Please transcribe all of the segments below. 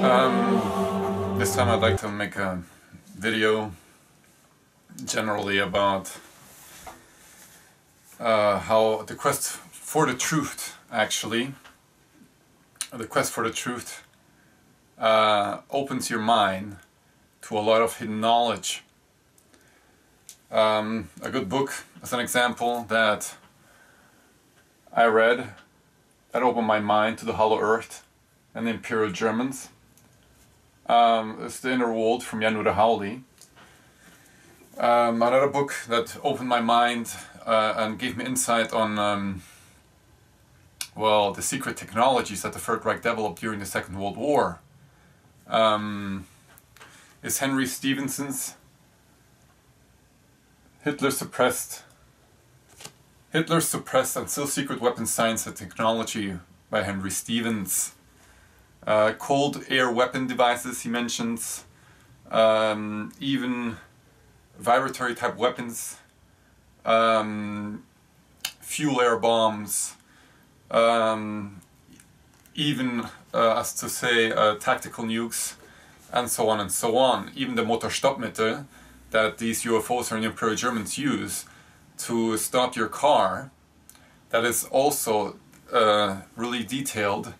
This time I'd like to make a video generally about how the quest for the truth, opens your mind to a lot of hidden knowledge. A good book, as an example, that I read that opened my mind to the Hollow Earth and the Imperial Germans. It's The Inner World from Jan Ude Howley. Another book that opened my mind and gave me insight on well, the secret technologies that the Third Reich developed during the Second World War is Henry Stevenson's Hitler Suppressed and Still Secret Weapons Science and Technology by Henry Stevens. Cold air weapon devices he mentions, even vibratory type weapons, fuel air bombs, even as to say tactical nukes, and so on and so on. Even the Motorstoppmittel that these UFOs and Imperial Germans use to stop your car, that is also really detailed,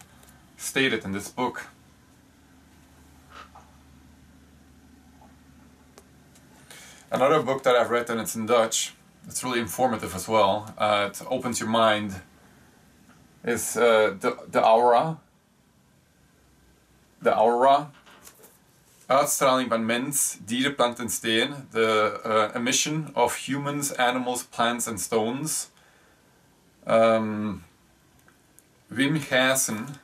stated in this book. Another book that I've read, and it's in Dutch, it's really informative as well, it opens your mind, is de Aura. De Aura. Uitstraling van mens, dieren, plant en steen. The emission of humans, animals, plants and stones. Wim Gijssen.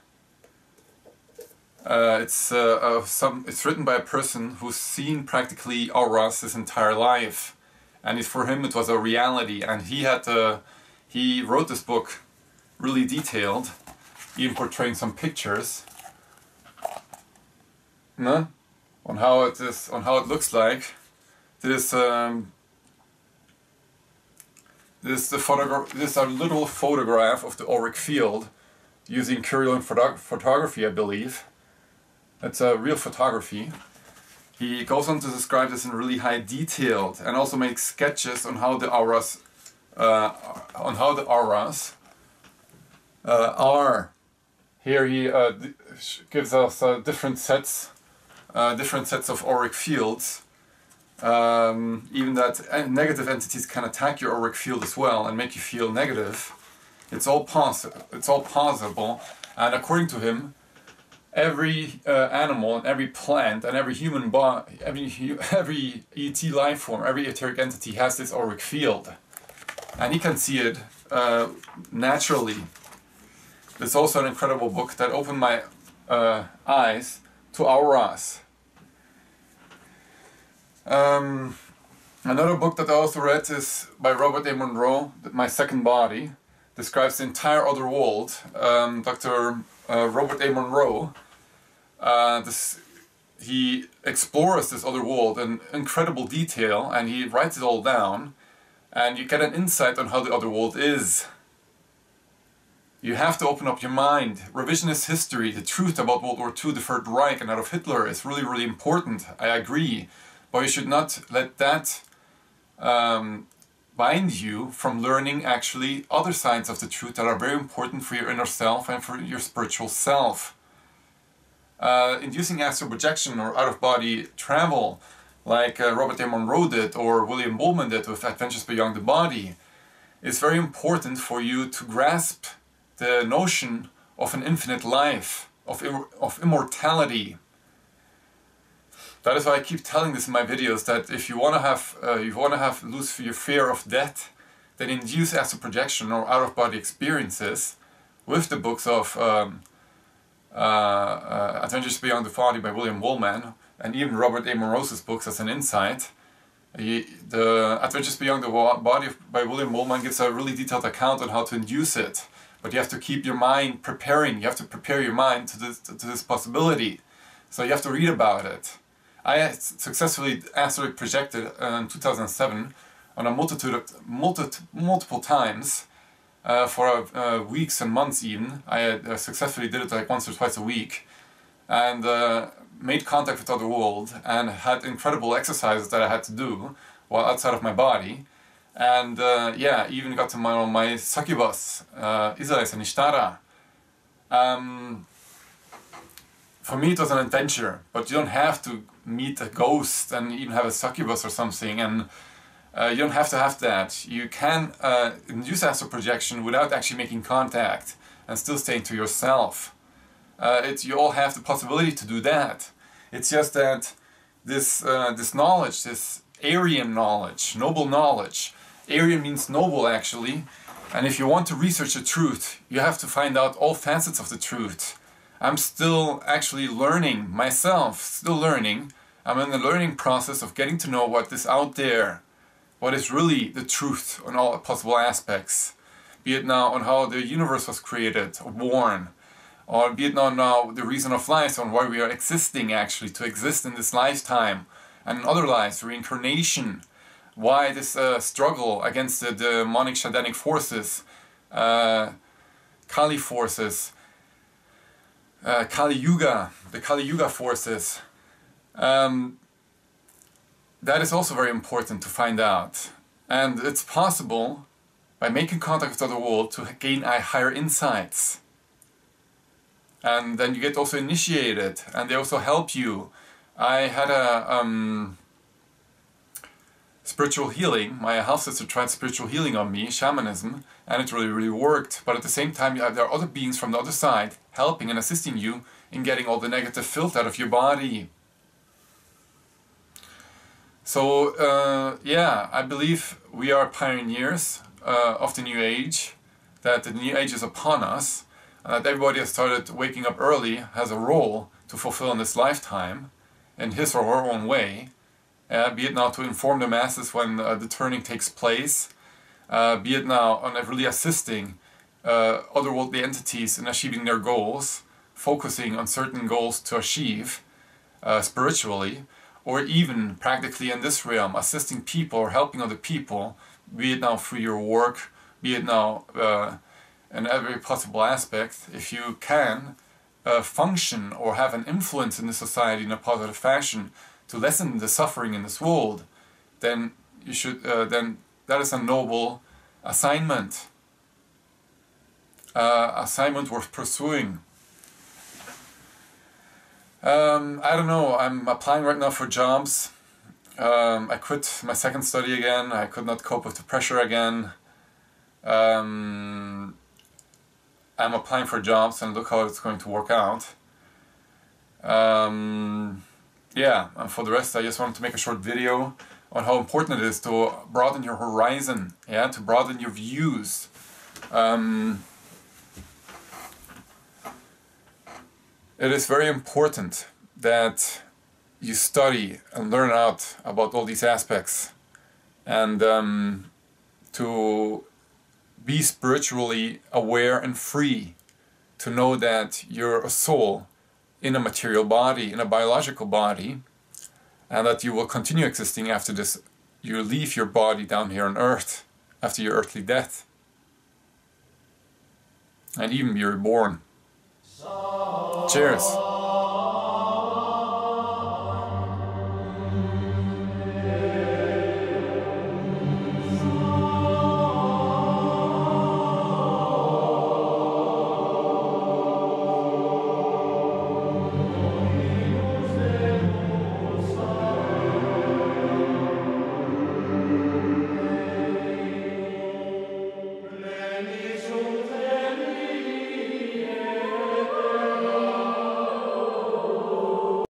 It's written by a person who's seen practically auras his entire life, and for him it was a reality. And he wrote this book really detailed, even portraying some pictures, on how it looks like. This is a little photograph of the auric field using Kirlian photography, I believe. It's a real photography. He goes on to describe this in really high detail and also makes sketches on how the auras are. Here he gives us different sets of auric fields. Even that negative entities can attack your auric field as well and make you feel negative. It's all possible, and according to him, every animal and every plant and every human body, every ET life form, every etheric entity has this auric field, and he can see it naturally. It's also an incredible book that opened my eyes to auras. Another book that I also read is by Robert A. Monroe, My Second Body. Describes the entire other world. Dr. Robert A. Monroe, he explores this other world in incredible detail, and he writes it all down, and you get an insight on how the other world is. You have to open up your mind. Revisionist history, the truth about World War II, the Third Reich and Adolf Hitler is really, really important. I agree, but you should not let that bind you from learning actually other sides of the truth that are very important for your inner self and for your spiritual self. Inducing astral projection or out-of-body travel, like Robert A. Monroe did or William Buhlman did with Adventures Beyond the Body, is very important for you to grasp the notion of an infinite life, of immortality. That is why I keep telling this in my videos, that if you want to lose your fear of death, then induce astral projection or out-of-body experiences with the books of Adventures Beyond the Body by William Buhlman, and even Robert A. Monroe's books as an insight. The Adventures Beyond the Body by William Buhlman gives a really detailed account on how to induce it, but you have to keep your mind preparing. You have to prepare your mind to this possibility. So you have to read about it. I successfully astral projected in 2007 on a multiple times for weeks and months even. I successfully did it like once or twice a week. and made contact with the other world, and had incredible exercises that I had to do while outside of my body. And yeah, even got to my succubus, Isais and Ishtara. For me it was an adventure, but you don't have to meet a ghost and even have a succubus or something, and you don't have to have that. You can induce astral projection without actually making contact and still staying to yourself. You all have the possibility to do that. It's just that this knowledge, this Aryan knowledge, noble knowledge. Aryan means noble actually, and if you want to research the truth, you have to find out all facets of the truth. I'm still actually learning myself, still learning. I'm in the learning process of getting to know what is out there, what is really the truth on all possible aspects. Be it now on how the universe was created or born, or be it now the reason of life, on why we are existing actually, to exist in this lifetime and in other lives, reincarnation, why this struggle against the demonic Shadanic forces, Kali forces, Kali Yuga, the Kali Yuga forces. That is also very important to find out. And it's possible, by making contact with the other world, to gain higher insights. And then you get also initiated, and they also help you. I had a spiritual healing. My half-sister tried spiritual healing on me, shamanism, and it really worked. But at the same time, there are other beings from the other side helping and assisting you in getting all the negative filth out of your body. So yeah, I believe we are pioneers of the New Age, that the New Age is upon us, and that everybody has started waking up early, has a role to fulfill in this lifetime, in his or her own way, be it now to inform the masses when the turning takes place, be it now on really assisting otherworldly entities in achieving their goals, focusing on certain goals to achieve spiritually, or even practically in this realm, assisting people or helping other people, be it now through your work, be it now in every possible aspect. If you can function or have an influence in the society in a positive fashion to lessen the suffering in this world, then you should. Then that is a noble assignment. Assignment worth pursuing. I don't know, I'm applying right now for jobs. I quit my second study again. I could not cope with the pressure again. I'm applying for jobs and look how it's going to work out. Yeah, and for the rest I just wanted to make a short video on how important it is to broaden your horizon, yeah, to broaden your views. It is very important that you study and learn out about all these aspects, and to be spiritually aware and free, to know that you're a soul in a material body, in a biological body, and that you will continue existing after this. You leave your body down here on earth after your earthly death, and even be reborn. Cheers.